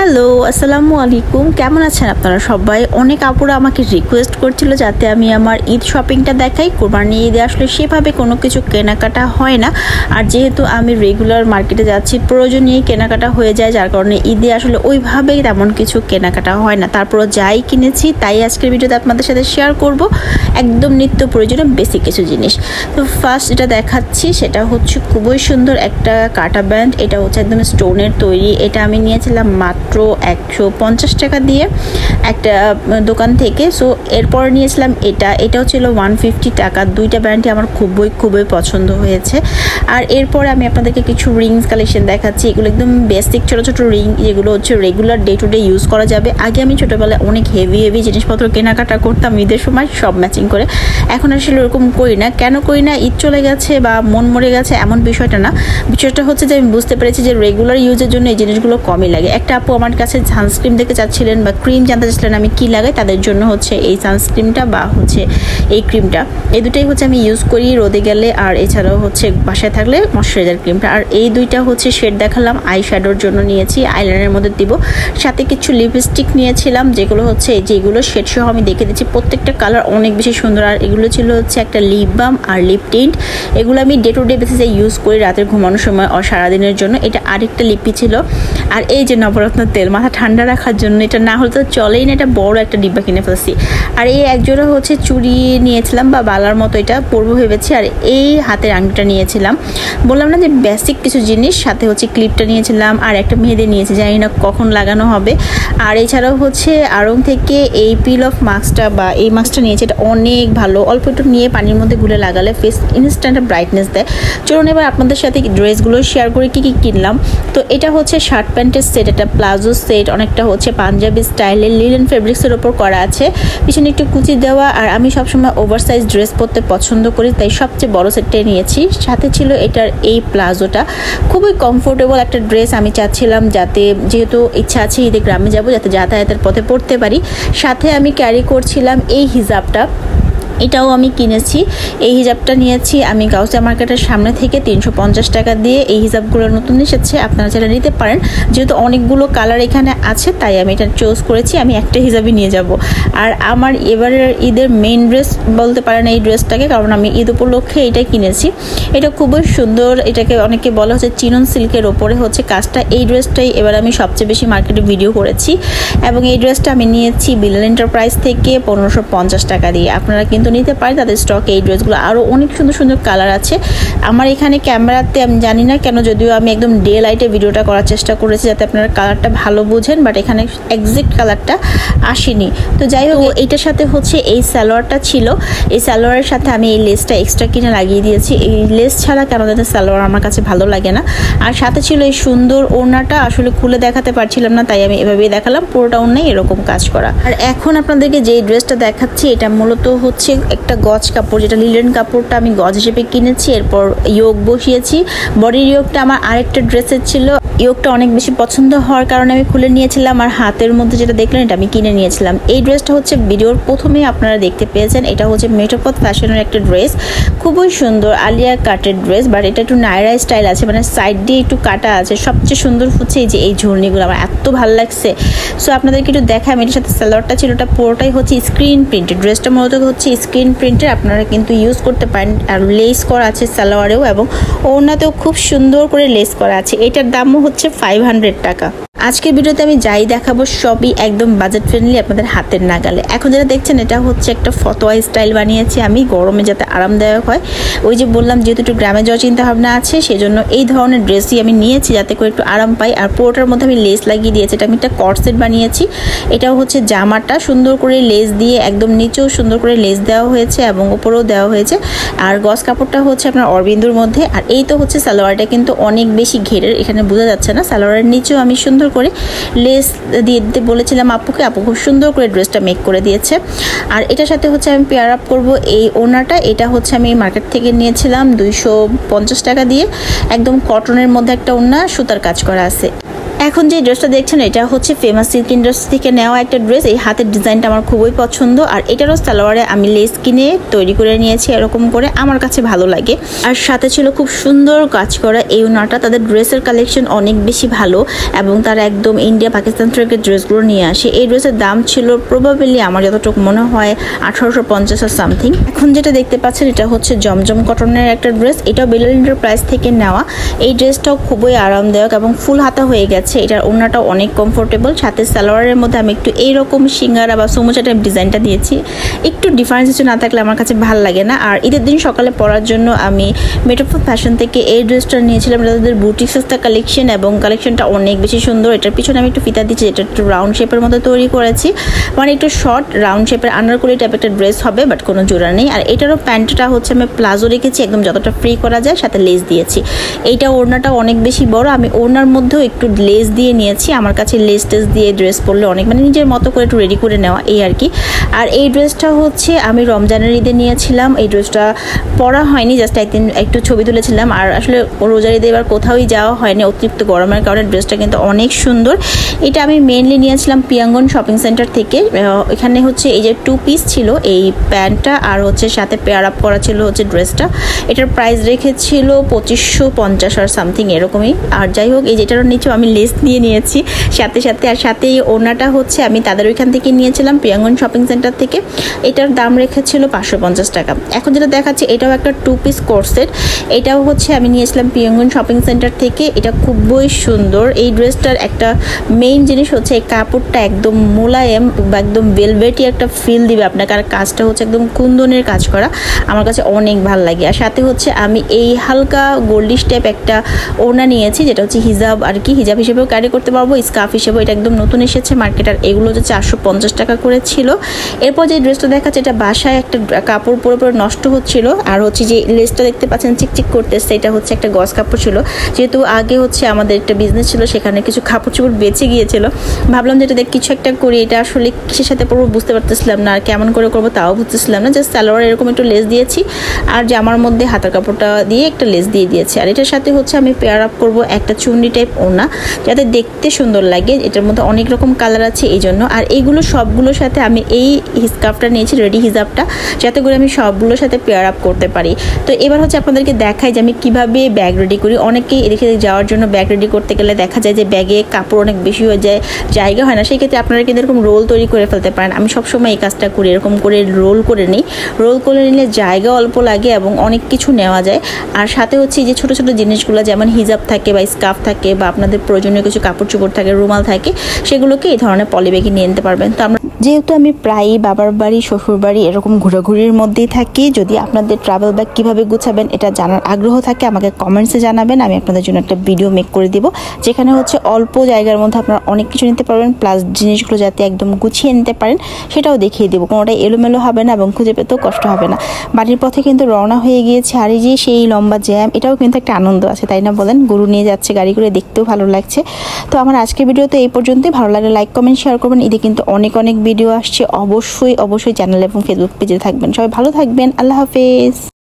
Hello, আসসালামু আলাইকুম। কেমন আছেন আপনারা সবাই? অনেক আপুরা আমাকে রিকোয়েস্ট করছিল যাতে আমি আমার ঈদ শপিংটা দেখাই। কোরবানি ঈদে আসলে সেভাবে কোনো কিছু কেনাকাটা হয় না, আর যেহেতু আমি রেগুলার মার্কেটে যাচ্ছি প্রয়োজনীয় কেনাকাটা হয়ে যায়, যার কারণে ঈদে আসলে ওইভাবেই তেমন কিছু কেনাকাটা হয় না। তারপরও যাই কিনেছি তাই আজকের ভিডিওতে আপনাদের সাথে শেয়ার করব, একদম নিত্য প্রয়োজনীয় বেসিক কিছু জিনিস। তো ফার্স্ট যেটা দেখাচ্ছি সেটা হচ্ছে খুবই সুন্দর একটা কাটা ব্যান্ড। এটা হচ্ছে একদম স্টোনের তৈরি। এটা আমি নিয়েছিলাম মাত্র 150 টাকা দিয়ে একটা দোকান থেকে। সো এরপর নিয়েছিলাম এটাও ছিল 150 টাকা। দুইটা ব্র্যান্ডই আমার খুবই পছন্দ হয়েছে। আর এরপরে আমি আপনাদেরকে কিছু রিংস কালেকশন দেখাচ্ছি। এগুলো একদম বেসিক ছোট রিং, যেগুলো হচ্ছে regular day to day use করা যাবে। আগে আমি ছোটোবেলায় অনেক হেভি জিনিসপত্র কেনাকাটা করতাম ঈদের সময়, সব ম্যাচিং করে। এখন আসলে ওরকম করি না। কেন করি না? ঈদ চলে গেছে বা মন মরে গেছে এমন বিষয়টা না। বিষয়টা হচ্ছে যে আমি বুঝতে পেরেছি যে রেগুলার ইউজের জন্য এই জিনিসগুলো কমই লাগে। একটা আপু আমার কাছে সানস্ক্রিন দেখতে চাচ্ছিলেন বা ক্রিম জানতে চাচ্ছিলেন আমি কি লাগাই, তাদের জন্য হচ্ছে এই সানস্ক্রিনটা বা হচ্ছে এই ক্রিমটা। এই দুটাই হচ্ছে আমি ইউজ করি রোদে গেলে, আর এছাড়াও হচ্ছে বাসায় থাকলে ময়শ্চারাইজার ক্রিমটা। আর এই দুইটা হচ্ছে শেড দেখালাম, আই শ্যাডোর জন্য নিয়েছি, আইলাইনারের মধ্যে দিব। সাথে কিছু লিপস্টিক নিয়েছিলাম, যেগুলো হচ্ছে যেগুলো শেড সহ আমি দেখে দিচ্ছি। প্রত্যেকটা কালার অনেক বেশি সুন্দর। আর এগুলো ছিল হচ্ছে একটা লিপ বাম আর লিপ টিন্ট। এগুলো আমি ডে টু ডে বেসিসে ইউজ করি রাতের ঘুমানোর সময় আর সারাদিনের জন্য। এটা আরেকটা লিপি ছিল। আর এই যে নবরত্ন তেল, মাথা ঠান্ডা রাখার জন্য, এটা না হলে তো চলেই না। এটা বড় একটা ডিব্বা কিনে ফেলছি। আর এই একজোড়া হচ্ছে চুড়ি নিয়েছিলাম বা বালার মতো, এটা পরবো ভেবেছি। আর এই হাতের আংটিটা নিয়েছিলাম। বললাম না যে বেসিক কিছু জিনিস। সাথে হচ্ছে ক্লিপটা নিয়েছিলাম আর একটা মেহেদি নিয়েছি, জানি না কখন লাগানো হবে। আর এছাড়াও হচ্ছে আড়ং থেকে এই পিল অফ মাস্কটা বা এই মাস্কটা নিয়েছি। এটা অনেক ভালো, অল্প একটু নিয়ে পানির মধ্যে গুলে লাগালে ফেস ইনস্ট্যান্ট ব্রাইটনেস দেয়। চলুন এবার আপনাদের সাথে ড্রেসগুলো শেয়ার করে কি কিনলাম। তো এটা হচ্ছে শার্ট প্যান্টের সেট, এটা প্লাজো সেট, অনেকটা হচ্ছে পাঞ্জাবি স্টাইলের লিলেন ফেব্রিক্সের ওপর করা আছে, পিছনে একটু কুচি দেওয়া। আর আমি সবসময় ওভারসাইজ ড্রেস পরতে পছন্দ করি, তাই সবচেয়ে বড় সেটটাই নিয়েছি। সাথে ছিল এটার এই প্লাজোটা, খুবই কমফোর্টেবল একটা ড্রেস। আমি চাচ্ছিলাম যাতে, যেহেতু ইচ্ছা আছে ঈদে গ্রামে যাব, যাতে যাতায়াতের পথে পরতে পারি। সাথে আমি ক্যারি করছিলাম এই হিজাবটা, এটাও আমি কিনেছি। এই হিজাবটা নিয়েছি আমি গাউসিয়া মার্কেটের সামনে থেকে 350 টাকা দিয়ে। এই হিজাবগুলো নতুন এসেছে, আপনারা চাইলে নিতে পারেন। যেহেতু অনেকগুলো কালার এখানে আছে তাই আমি এটা চুজ করেছি। আমি একটা হিজাবই নিয়ে যাব। আর আমার এবারের ঈদের মেইন ড্রেস বলতে পারেন এই ড্রেসটাকে, কারণ আমি ঈদ উপলক্ষে এটাই কিনেছি। এটা খুবই সুন্দর। এটাকে অনেকে বলা হচ্ছে চিনন সিল্কের ওপরে হচ্ছে কাজটা। এই ড্রেসটাই এবার আমি সবচেয়ে বেশি মার্কেটে ভিডিও করেছি, এবং এই ড্রেসটা আমি নিয়েছি বিলাল এন্টারপ্রাইজ থেকে 1550 টাকা দিয়ে। আপনারা কিন্তু নিতে পারি তাদের স্টকে এই ড্রেসগুলো। আরও অনেক সুন্দর কালার আছে। আমার এখানে ক্যামেরাতে আমি জানি না কেন, যদিও আমি একদম ডে লাইটে ভিডিওটা করার চেষ্টা করেছি যাতে আপনারা কালারটা ভালো বুঝেন, বাট এখানে এক্সাক্ট কালারটা আসেনি। তো যাই হোক, এইটার সাথে হচ্ছে এই সালোয়ারটা ছিল। এই সালোয়ারের সাথে আমি এই লেসটা এক্সট্রা কিনে লাগিয়ে দিয়েছি। এই লেস ছাড়া কেন জানি সালোয়ার আমার কাছে ভালো লাগে না। আর সাথে ছিল এই সুন্দর ওড়নাটা, আসলে খুলে দেখাতে পারছিলাম না তাই আমি এভাবেই দেখালাম। পুরোটা ওড়নাই এরকম কাজ করা। আর এখন আপনাদেরকে যেই ড্রেসটা দেখাচ্ছি এটা মূলত হচ্ছে একটা গজ কাপড়, যেটা লিলেন কাপড়টা আমি গজ হিসেবে কিনেছি। এরপর ইয়োগ বসিয়েছি। বডির ইয়োগটা আমার আরেকটা ড্রেসের ছিল। ইয়োগটা অনেক বেশি পছন্দ হওয়ার কারণে আমি খুলে নিয়েছিলাম। আর হাতের মধ্যে যেটা দেখলেন এটা আমি কিনে নিয়েছিলাম। এই ড্রেসটা হচ্ছে ভিডিওর প্রথমে আপনারা দেখতে পেয়েছেন। এটা হচ্ছে মেটোপথ ফ্যাশনের একটা ড্রেস, খুবই সুন্দর আলিয়া কাটের ড্রেস, বাট এটা একটু নায়রা স্টাইল আছে, মানে সাইড দিয়ে একটু কাটা আছে। সবচেয়ে সুন্দর হচ্ছে এই যে এই ঝুলনিগুলো, আমার এত ভালো লাগছে। সো আপনাদেরকে একটু দেখাই। এটার সাথে সালোয়ারটা ছিল, ওটা পুরোটাই হচ্ছে স্ক্রিন প্রিন্টেড। ড্রেসটা মূলত হচ্ছে স্ক্রিন প্রিন্টের, আপনারা কিন্তু ইউজ করতে পারেন। আর লেস করা আছে সালোয়ারেও, এবং ওড়নাতেও খুব সুন্দর করে লেস করা আছে। এটার দামও হচ্ছে 500 টাকা। আজকের ভিডিওতে আমি যাই দেখাবো সবই একদম বাজেট ফ্রেন্ডলি, আপনাদের হাতের নাগালে। এখন যেটা দেখছেন এটা হচ্ছে একটা ফতোয়া স্টাইল বানিয়েছি আমি, গরমে যাতে আরামদায়ক হয়। ওই যে বললাম যেহেতু একটু গ্রামে যাওয়ার চিন্তা ভাবনা আছে, সেজন্য এই ধরনের ড্রেসই আমি নিয়েছি যাতে করে একটু আরাম পাই। আর পুরোটার মধ্যে আমি লেস লাগিয়ে দিয়েছি। এটা আমি একটা কর্সেট বানিয়েছি। এটাও হচ্ছে জামাটা সুন্দর করে লেস দিয়ে, একদম নিচেও সুন্দর করে লেস দেওয়া হয়েছে এবং উপরেও দেওয়া হয়েছে। আর গজ কাপড়টা হচ্ছে আপনার অরবিন্দুর মধ্যে। আর এই তো হচ্ছে সালোয়ারটা, কিন্তু অনেক বেশি ঘেরের, এখানে বোঝা যাচ্ছে না। সালোয়ারের নিচেও আমি সুন্দর করে লেস দিয়ে দিতে বলেছিলাম আপুকে, আপু খুব সুন্দর করে ড্রেসটা মেক করে দিয়েছে। আর এটার সাথে হচ্ছে আমি পেয়ার আপ করবো এই ওড়নাটা। এটা হচ্ছে আমি মার্কেট থেকে নিয়েছিলাম 250 টাকা দিয়ে। একদম কটনের মধ্যে একটা ওড়না, সুতার কাজ করা আছে। এখন যে ড্রেসটা দেখছেন এটা হচ্ছে ফেমাস সিল্ক ইন্ডাস্ট্রি থেকে নেওয়া একটা ড্রেস। এই হাতের ডিজাইনটা আমার খুবই পছন্দ। আর এটারও সালোয়ারে আমি লেস কিনে তৈরি করে নিয়েছি এরকম করে, আমার কাছে ভালো লাগে। আর সাথে ছিল খুব সুন্দর কাজ করা এই ওড়নাটা। তাদের ড্রেসের কালেকশন অনেক বেশি ভালো এবং তারা একদম ইন্ডিয়া পাকিস্তান থেকে ড্রেসগুলো নিয়ে আসি। এই ড্রেসের দাম ছিল প্রবাবলি আমার যতটুকু মনে হয় 1850 আর সামথিং। এখন যেটা দেখতে পাচ্ছেন এটা হচ্ছে জমজম কটনের একটা ড্রেস, এটাও বেলাল এন্টারপ্রাইজ থেকে নেওয়া। এই ড্রেসটাও খুবই আরামদায়ক এবং ফুল হাতা হয়ে গেছে। এটার ওড়নাটাও অনেক কমফোর্টেবল, সাথে সালোয়ারের মধ্যে আমি একটু এইরকম সিঙ্গারা বা সমুচা টাইপ ডিজাইনটা দিয়েছি। একটু ডিফারেন্স কিছু না থাকলে আমার কাছে ভালো লাগে না। আর ঈদের দিন সকালে পরার জন্য আমি মেট্রোপল ফ্যাশন থেকে এই ড্রেসটা নিয়েছিলাম। এটা তাদের বুটিক সস্তা কালেকশন এবং কালেকশনটা অনেক বেশি সুন্দর। এটার পিছনে আমি একটু ফিতা দিচ্ছি, এটা একটু রাউন্ড শেপের মধ্যে তৈরি করেছি, মানে একটু শর্ট রাউন্ড শেপের আনারকলি টাইপ একটা ড্রেস হবে, বাট কোনো জোড়া নেই। আর এটারও প্যান্টটা হচ্ছে আমি প্লাজো রেখেছি, একদম যতটা ফ্রি করা যায়, সাথে লেস দিয়েছি। এইটা ওড়নাটা অনেক বেশি বড়, আমি ওড়নার মধ্যেও একটু লেস দিয়ে নিয়েছি। আমার কাছে লেস টেস দিয়ে ড্রেস পরলে অনেক, মানে নিজের মতো করে একটু রেডি করে নেওয়া এই আর কি। আর এই ড্রেসটা হচ্ছে আমি রমজানের ঈদে নিয়েছিলাম। এই ড্রেসটা পরা হয়নি, জাস্ট একদিন একটু ছবি তুলেছিলাম। আর আসলে রোজার ঈদে এবার কোথাওই যাওয়া হয়নি অতিরিক্ত গরমের কারণে। ড্রেসটা কিন্তু অনেক সুন্দর। এটা আমি মেনলি নিয়েছিলাম পিয়াঙ্গন শপিং সেন্টার থেকে। এখানে হচ্ছে এই যে 2 পিস ছিল এই প্যান্টটা, আর হচ্ছে সাথে পেয়ার আপ করা ছিল হচ্ছে ড্রেসটা। এটার প্রাইস রেখেছিল 2550 আর সামথিং এরকমই। আর যাই হোক, এই যেটার নিচেও আমি লেস দিয়ে নিয়েছি সাথে সাথে। আর সাথে এই ওড়নাটা হচ্ছে আমি তাদের ওইখান থেকে নিয়েছিলাম পিয়াঙ্গন শপিং সেন্টার থেকে। এটার দাম রেখেছিল 550 টাকা। এখন যেটা দেখাচ্ছে এটাও একটা 2 পিস কোর্সেট, এটাও হচ্ছে আমি নিয়েছিলাম পিয়াঙ্গন শপিং সেন্টার থেকে। এটা খুবই সুন্দর। এই ড্রেসটার একটা মেইন জিনিস হচ্ছে এই কাপড়টা একদম মোলায়েম বা একদম ভেলভেটি একটা ফিল দিবে আপনাকে। আর কাজটা হচ্ছে একদম কুন্দনের কাজ করা, আমার কাছে অনেক ভালো লাগে। আর সাথে হচ্ছে আমি এই হালকা গোল্ডিশ টাইপ একটা ওড়না নিয়েছি, যেটা হচ্ছে হিজাব আর কি, হিজাব হিসেবেও ক্যারি করতে পারবো, স্কার্ফ হিসেবেও। এটা একদম নতুন এসেছে মার্কেট, আর এগুলো হচ্ছে 450 টাকা করে ছিল। এরপর যে ড্রেসটা দেখাচ্ছে এটা বাসায় একটা কাপড় পরে পরে নষ্ট হচ্ছিল। আর হচ্ছে যে লেসটা দেখতে পাচ্ছেন চিকচিক করতেছে, এটা হচ্ছে একটা গজ কাপড় ছিল। যেহেতু আগে হচ্ছে আমাদের একটা বিজনেস ছিল, সেখানে কিছু কাপড় চোপড় বেঁচে গিয়েছিল। ভাবলাম যে এটা দেখ কিছু একটা করি। এটা আসলে কিসের সাথে পরবো বুঝতে পারতেছিলাম না, আর কেমন করে করবো তাও বুঝতেছিলাম না। জাস্ট সালোয়ার এরকম একটু লেস দিয়েছি, আর জামার মধ্যে হাতার কাপড়টা দিয়ে একটা লেস দিয়ে দিয়েছি। আর এটার সাথে হচ্ছে আমি পেয়ার আপ করবো একটা চুন্ডি টাইপ ওড়না, যাতে দেখতে সুন্দর লাগে। এটার মধ্যে অনেক রকম কালার আছে এই জন্য। আর এইগুলো সবগুলোর সাথে আমি এই স্কার্ফটা নিয়েছি, রেডি হিজাবটা, যাতে করে আমি সবগুলোর সাথে পেয়ার আপ করতে পারি। তো এবার হচ্ছে আপনাদেরকে দেখাই যে আমি কিভাবে ব্যাগ রেডি করি। অনেকেই এদিকে যাওয়ার জন্য ব্যাগ রেডি করতে গেলে দেখা যায় যে ব্যাগে কাপড় অনেক বেশি হয়ে যায়, জায়গা হয় না। সেই ক্ষেত্রে আপনারা কিন্তু এরকম রোল তৈরি করে ফেলতে পারেন। আমি সবসময় এই কাজটা করি, এরকম করে রোল করে নিই। রোল করে নিলে জায়গা অল্প লাগে এবং অনেক কিছু নেওয়া যায়। আর সাথে হচ্ছে যে ছোটো ছোটো জিনিসগুলো যেমন হিজাব থাকে বা স্কার্ফ থাকে বা আপনাদের প্রয়োজনীয় কিছু কাপড় চোপড় থাকে, রুমাল থাকে, সেগুলোকে এই ধরনের পলিব্যাগে নিয়ে নিতে পারবেন। তো আমরা যেহেতু আমি প্রায়ই বাবার বাড়ি শ্বশুর বাড়ি এরকম ঘোরাঘুরির মধ্যেই থাকি, যদি আপনাদের ট্রাভেল ব্যাগ কীভাবে গুছাবেন এটা জানার আগ্রহ থাকে আমাকে কমেন্টসে জানাবেন। আমি আপনাদের জন্য একটা ভিডিও মেক করে দিব, যেখানে হচ্ছে অল্প জায়গার মধ্যে আপনারা অনেক কিছু নিতে পারবেন, প্লাস জিনিসগুলো যাতে একদম গুছিয়ে নিতে পারেন সেটাও দেখিয়ে দেবো। কোনোটাই এলোমেলো হবে না এবং খুঁজে পেতেও কষ্ট হবে না। বাড়ির পথে কিন্তু রওনা হয়ে গিয়েছে। আর এই যে সেই লম্বা জ্যাম, এটাও কিন্তু একটা আনন্দ আছে, তাই না বলেন? গরু নিয়ে যাচ্ছে গাড়ি করে, দেখতেও ভালো লাগছে। তো আমার আজকের ভিডিওতে এই পর্যন্তই। ভালো লাগলে লাইক কমেন্ট শেয়ার করবেন। এতে কিন্তু অনেক অনেক ভিডিও আসছে। অবশ্যই চ্যানেল এবং ফেসবুক পেজে থাকবেন। সবাই ভালো থাকবেন। আল্লাহ হাফেজ।